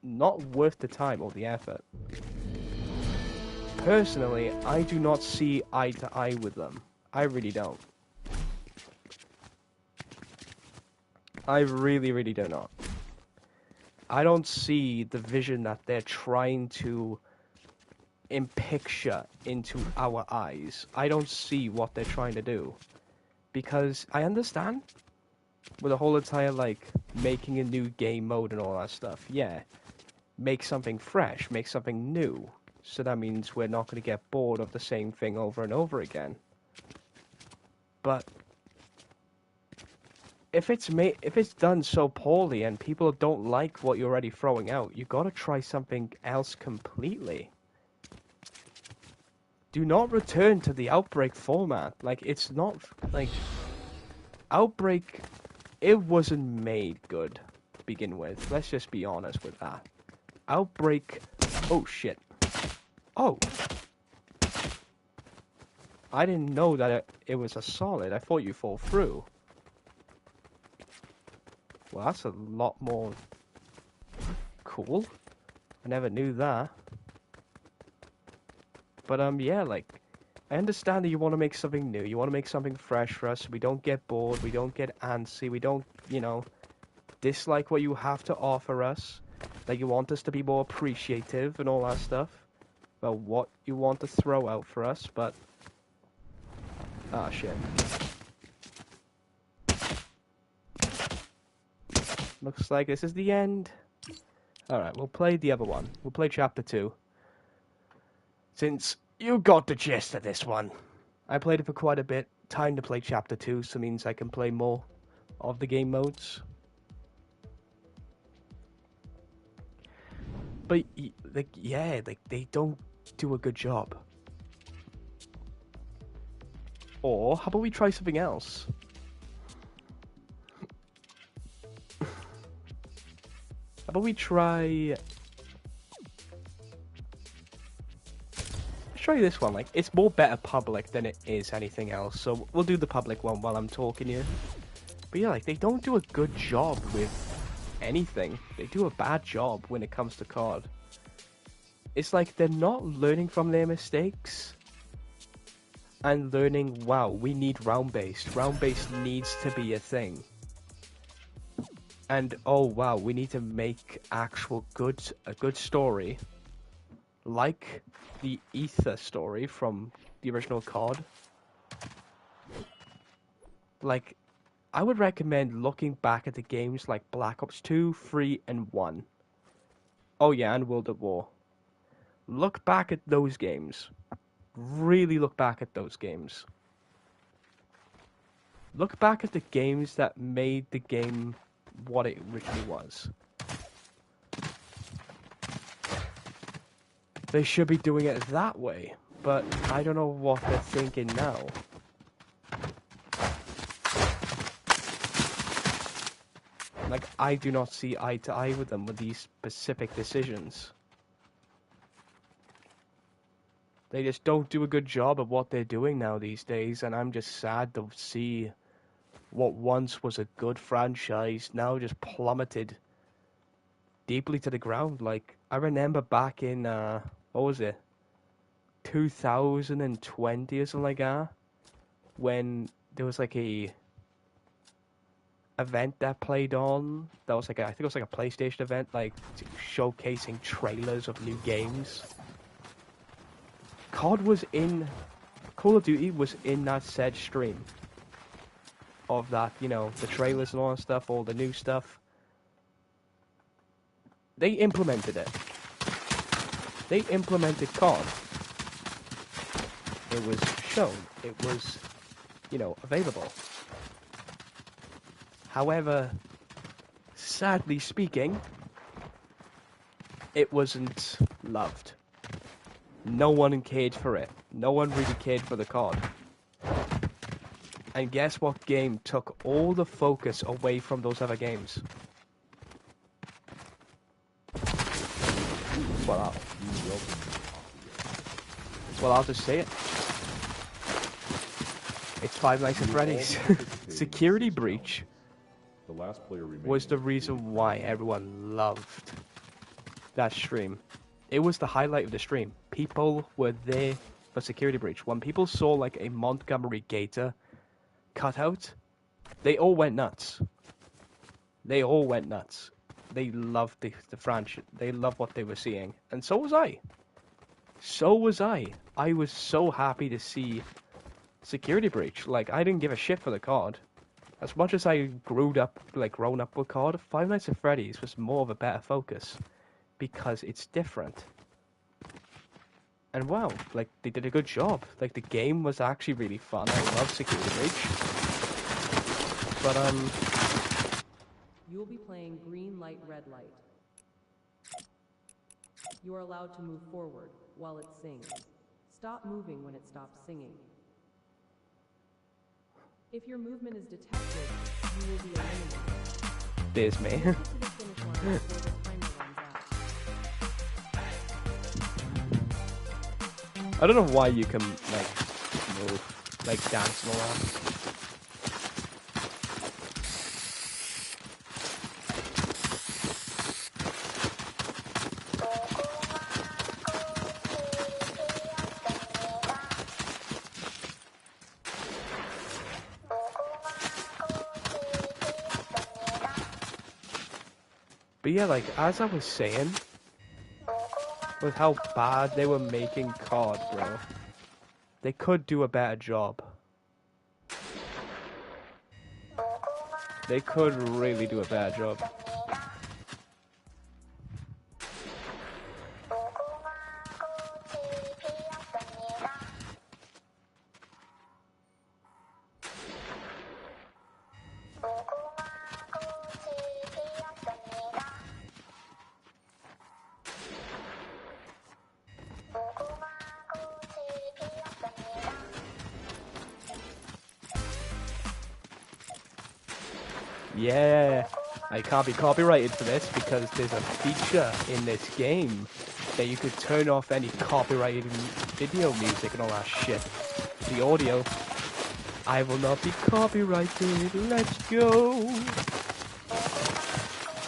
not worth the time or the effort. Personally, I do not see eye to eye with them. I really don't. I really, really do not. I don't see the vision that they're trying to picture into our eyes. I don't see what they're trying to do. Because I understand with the whole entire, like, making a new game mode and all that stuff. Yeah, make something fresh, make something new. So that means we're not going to get bored of the same thing over and over again. But if it's done so poorly and people don't like what you're already throwing out, you got to try something else completely. Do not return to the Outbreak format. Like, it's not like Outbreak. It wasn't made good to begin with. Let's just be honest with that. Outbreak. Oh shit. Oh. I didn't know that it was a solid. I thought you fall through. Well, that's a lot more cool. I never knew that. But, yeah, like, I understand that you want to make something new. You want to make something fresh for us so we don't get bored, we don't get antsy, we don't, you know, dislike what you have to offer us. That you want us to be more appreciative and all that stuff. About what you want to throw out for us, but... Ah, shit. Looks like this is the end. Alright, we'll play the other one. We'll play Chapter 2. Since you got the gist of this one. I played it for quite a bit. Time to play Chapter 2, so it means I can play more of the game modes. But, like, yeah, like, they don't do a good job. Or, how about we try something else? How about we try... Let's try this one. Like, it's more better public than it is anything else. So, we'll do the public one while I'm talking here. But yeah, like, they don't do a good job with anything. They do a bad job when it comes to COD. It's like they're not learning from their mistakes. And learning, wow, we need round-based. Round-based needs to be a thing. And, oh wow, we need to make a good story. Like the Ether story from the original COD. Like, I would recommend looking back at the games like Black Ops 2, 3, and 1. Oh yeah, and World at War. Look back at those games. Really look back at those games. Look back at the games that made the game what it originally was. They should be doing it that way, but I don't know what they're thinking now. Like, I do not see eye to eye with them with these specific decisions. They just don't do a good job of what they're doing now these days, and I'm just sad to see what once was a good franchise now just plummeted deeply to the ground. Like, I remember back in, what was it? 2020 or something like that, when there was like a event that played on, that was like I think it was like a PlayStation event, like showcasing trailers of new games. Call of Duty was in that said stream of that, you know, the trailers and all that stuff, all the new stuff. They implemented it. They implemented COD. It was shown. It was, you know, available. However, sadly speaking, it wasn't loved. no one cared for it. No one really cared for the COD. And guess what game took all the focus away from those other games? Well, I'll just say it. It's Five Nights at Freddy's. Security Breach was the reason why everyone loved that stream. It was the highlight of the stream. People were there for Security Breach. When people saw like a Montgomery Gator cutout, they all went nuts. They all went nuts. They loved the franchise. They loved what they were seeing. And so was I. So was I. I was so happy to see Security Breach. Like, I didn't give a shit for the COD. As much as I grown up with COD, Five Nights at Freddy's was more of a better focus. Because it's different. And wow, like, they did a good job. Like, the game was actually really fun. I love Security Breach. But, You will be playing green light, red light. You are allowed to move forward while it sings. Stop moving when it stops singing. If your movement is detected, you will be eliminated. there's me. Get to the finish line before the timer runs out. I don't know why you can, like, move, like, dance and all that. But yeah, like, as I was saying, with how bad they were making COD, bro, they could do a better job. They could really do a better job. Yeah, I can't be copyrighted for this because there's a feature in this game that you could turn off any copyrighted video music and all that shit. The audio. I will not be copyrighted, let's go!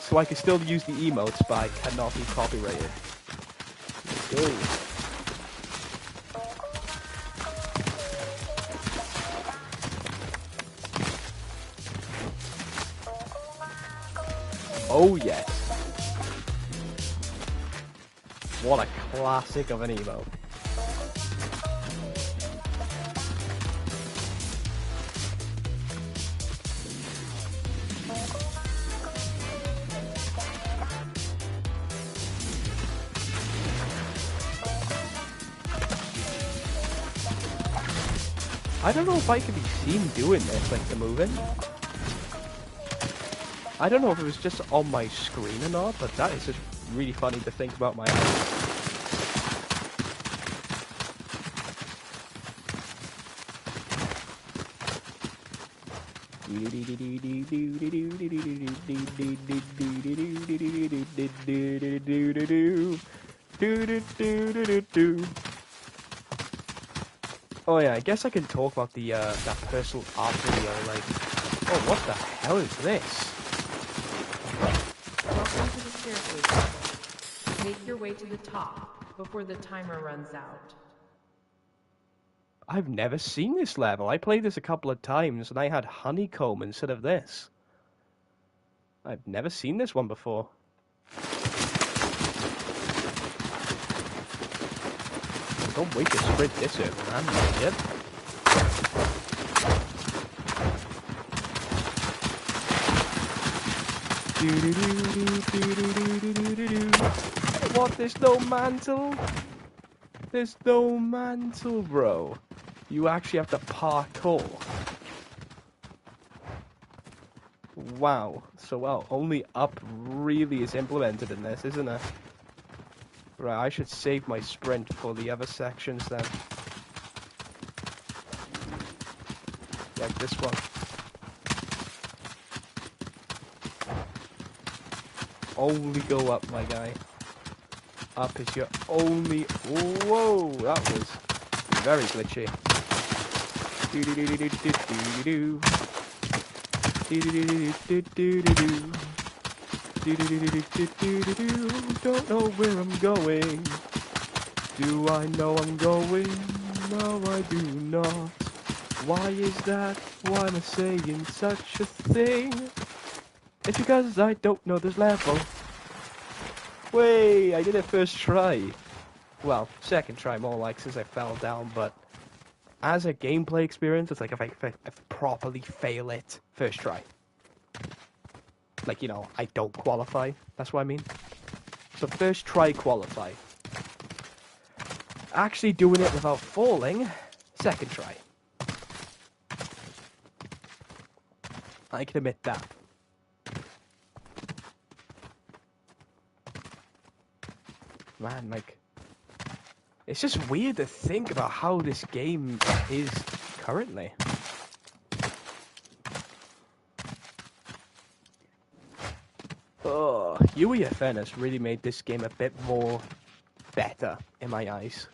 So I can still use the emotes, but I cannot be copyrighted. Let's go. Oh yes. What a classic of an emote. I don't know if I could be seen doing this, like the moving. I don't know if it was just on my screen or not, but that is just really funny to think about my eyes. Oh yeah, I guess I can talk about the that personal art video, like, oh, what the hell is this? Welcome to the staircase. Make your way to the top before the timer runs out. I've never seen this level. I played this a couple of times and I had honeycomb instead of this. I've never seen this one before. Don't wait to sprint this over, man. Yep. What? There's no mantle? There's no mantle, bro. You actually have to parkour. Wow. So, well, only up really is implemented in this, isn't it? Right, I should save my sprint for the other sections then. Like this one. Only go up, my guy. Up is your only... Whoa, that was very glitchy. Do-do-do-do-do-do-do-do. Do-do-do-do-do-do-do-do. Do-do-do-do-do-do-do-do. Don't know where I'm going. Do I know I'm going? No, I do not. Why is that? Why am I saying such a thing? It's because I don't know this level. Wait, I did it first try. Well, second try more like since I fell down, but as a gameplay experience, it's like if I properly fail it first try. Like, you know, I don't qualify. That's what I mean. So first try qualify. Actually doing it without falling, second try. I can admit that. Man, like, it's just weird to think about how this game is currently. Oh, UEFN has really made this game a bit more better in my eyes.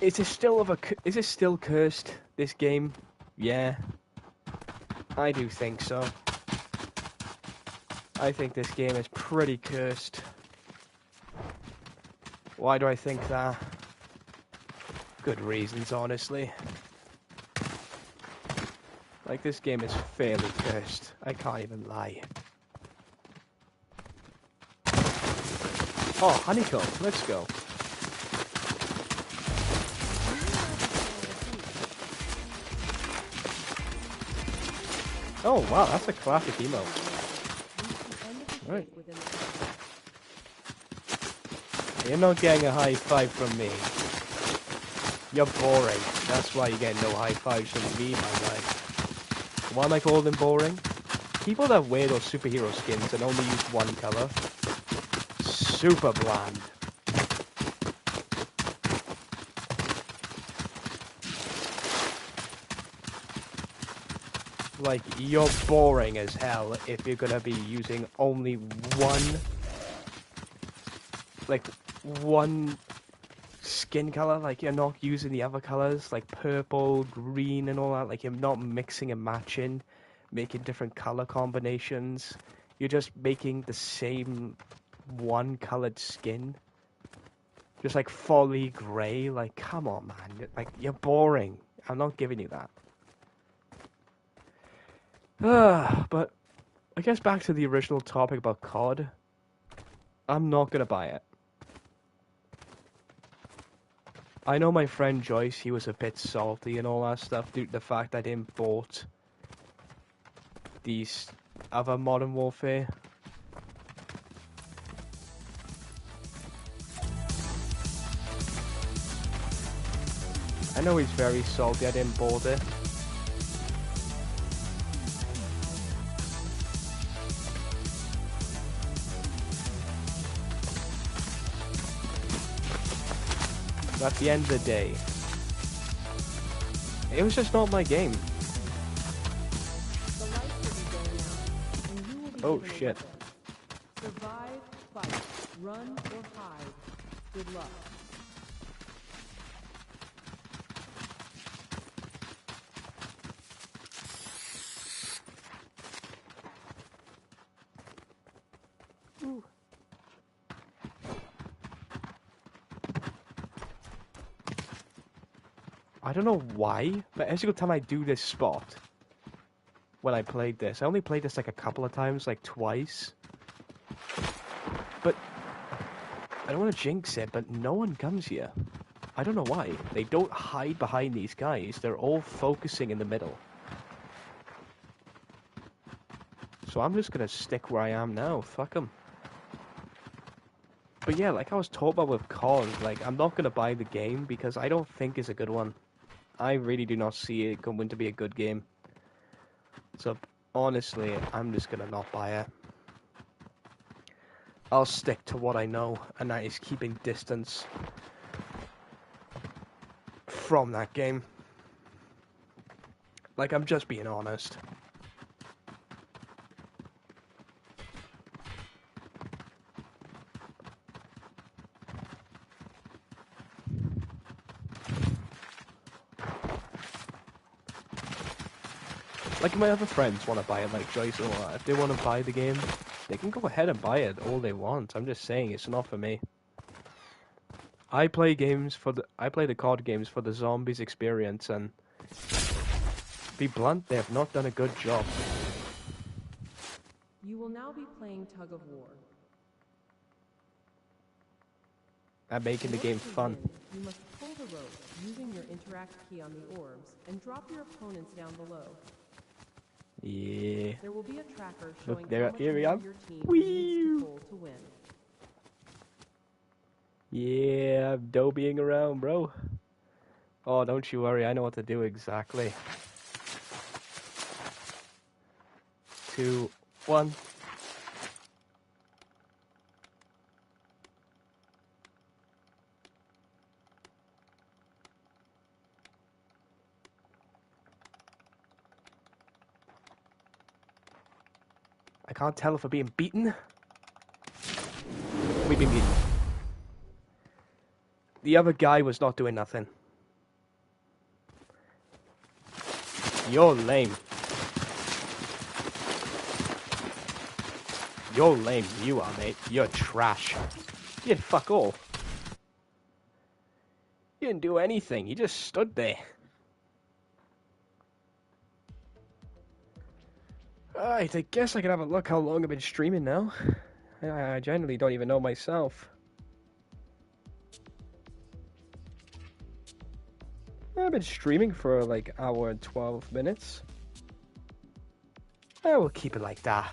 Is it still cursed, this game? Yeah. I do think so. I think this game is pretty cursed. Why do I think that? Good reasons, honestly. Like, this game is fairly cursed. I can't even lie. Oh, honeycomb. Let's go. Oh, wow. That's a classic emote. Right. You're not getting a high five from me. You're boring. That's why you get no high fives from me, my guy. Why am I calling them boring? People that wear those superhero skins and only use one color. Super bland. Like, you're boring as hell if you're gonna be using only one... Like, one skin color, like you're not using the other colors, like purple, green and all that, like you're not mixing and matching, making different color combinations. You're just making the same one colored skin. Just like folly gray, like come on man, like you're boring. I'm not giving you that. But I guess back to the original topic about COD. I'm not gonna buy it. I know my friend Joyce, he was a bit salty and all that stuff due to the fact I didn't bought these other Modern Warfare. I know he's very salty I didn't bought it. But at the end of the day, it was just not my game. Oh shit. Survive, fight, run, or hide. Good luck. Ooh. I don't know why, but every single time I do this spot, when I played this, I only played this like a couple of times, like twice. But I don't want to jinx it, but no one comes here. I don't know why. They don't hide behind these guys. They're all focusing in the middle. So I'm just going to stick where I am now. Fuck them. But yeah, like I was talking about with COD, like I'm not going to buy the game because I don't think it's a good one. I really do not see it going to be a good game. So honestly, I'm just going to not buy it. I'll stick to what I know, and that is keeping distance from that game. Like, I'm just being honest. Like, my other friends want to buy it, like Joyce and all that. If they want to buy the game, they can go ahead and buy it all they want. I'm just saying, it's not for me. I play the COD games for the zombies experience, and to be blunt, they have not done a good job. You will now be playing Tug of War. At making the game fun. You must pull the rope using your interact key on the orbs and drop your opponents down below. Yeah. There will be a tracker Look, showing there, how much here we more are. your team Whee! needs to pull to win. Yeah, I'm dobying around, bro. Oh, don't you worry, I know what to do exactly. 2, 1. I can't tell if we're being beaten. We've been beaten. The other guy was not doing nothing. You're lame. You're lame, you are, mate. You're trash. You did fuck all. You didn't do anything, you just stood there. Alright, I guess I can have a look how long I've been streaming now. I generally don't even know myself. I've been streaming for like an hour and 12 minutes. I will keep it like that.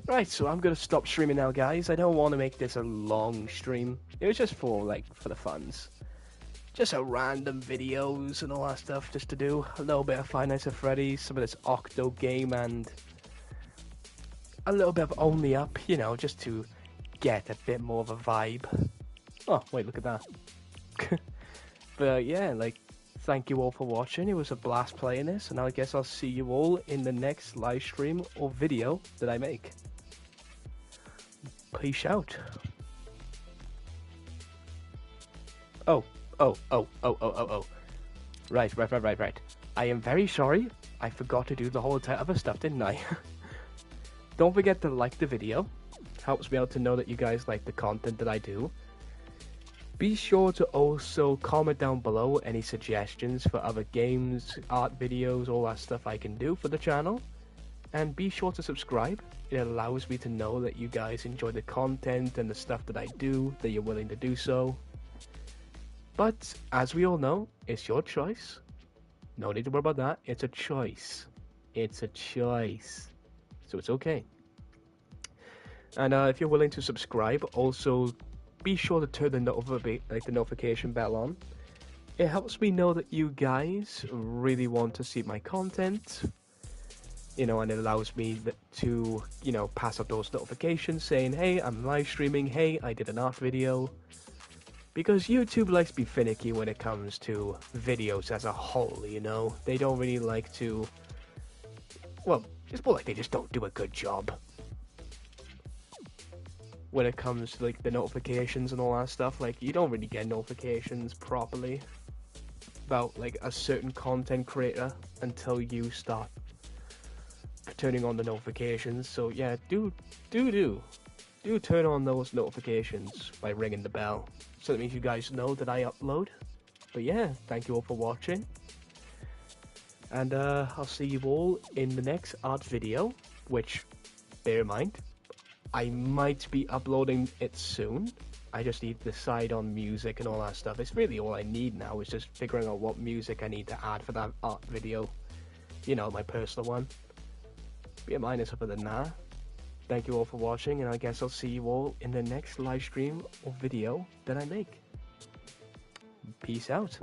Right, so I'm gonna stop streaming now, guys. I don't want to make this a long stream. It was just for the funs. Just a random videos and all that stuff just to do. A little bit of Five Nights at Freddy's, some of this Octo game, and a little bit of Only Up, you know, just to get a bit more of a vibe. Oh, wait, look at that. But yeah, like, thank you all for watching. It was a blast playing this, and I guess I'll see you all in the next live stream or video that I make. Peace out. Oh. Right. I am very sorry. I forgot to do the whole other stuff, didn't I? Don't forget to like the video. Helps me out to know that you guys like the content that I do. Be sure to also comment down below any suggestions for other games, art videos, all that stuff I can do for the channel. And be sure to subscribe. It allows me to know that you guys enjoy the content and the stuff that I do, that you're willing to do so. But, as we all know, it's your choice. No need to worry about that. It's a choice. It's a choice. So it's okay. And if you're willing to subscribe, also be sure to turn the notification bell on. It helps me know that you guys really want to see my content. You know, and it allows me to, you know, pass out those notifications saying, hey, I'm live streaming, hey, I did an art video. Because YouTube likes to be finicky when it comes to videos as a whole, you know? They don't really like to... Well, it's more like they just don't do a good job. When it comes to, like, the notifications and all that stuff, like, you don't really get notifications properly about, like, a certain content creator until you start turning on the notifications. So, yeah, do turn on those notifications by ringing the bell. So that means you guys know that I upload. But yeah, thank you all for watching. And I'll see you all in the next art video. Which, bear in mind, I might be uploading it soon. I just need to decide on music and all that stuff. It's really all I need now is just figuring out what music I need to add for that art video. You know, my personal one. Bear in mind, it's other than that. Thank you all for watching, and I guess I'll see you all in the next live stream or video that I make. Peace out.